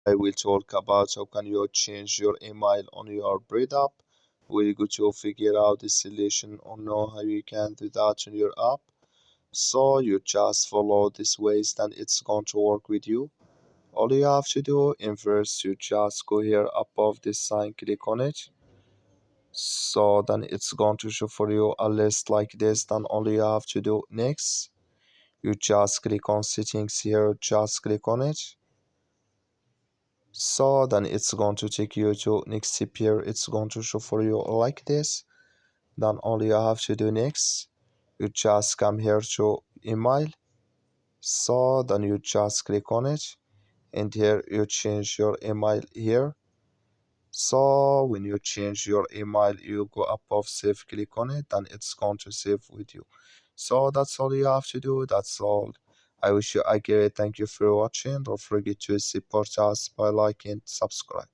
I will talk about how can you change your email on your Breed app. We're going to figure out the solution or know how you can do that on your app. So you just follow these ways, then it's going to work with you. All you have to do in first, you just go here above this sign, click on it. So then it's going to show for you a list like this. Then all you have to do next, you just click on settings here, just click on it. So then it's going to take you to next step here. It's going to show for you like this. Then all you have to do next, you just come here to email. So then you just click on it, and here you change your email here. So when you change your email, you go above save, click on it, and it's going to save with you. So that's all you have to do. That's all. I wish you a great thank you for watching. Don't forget to support us by liking and subscribe.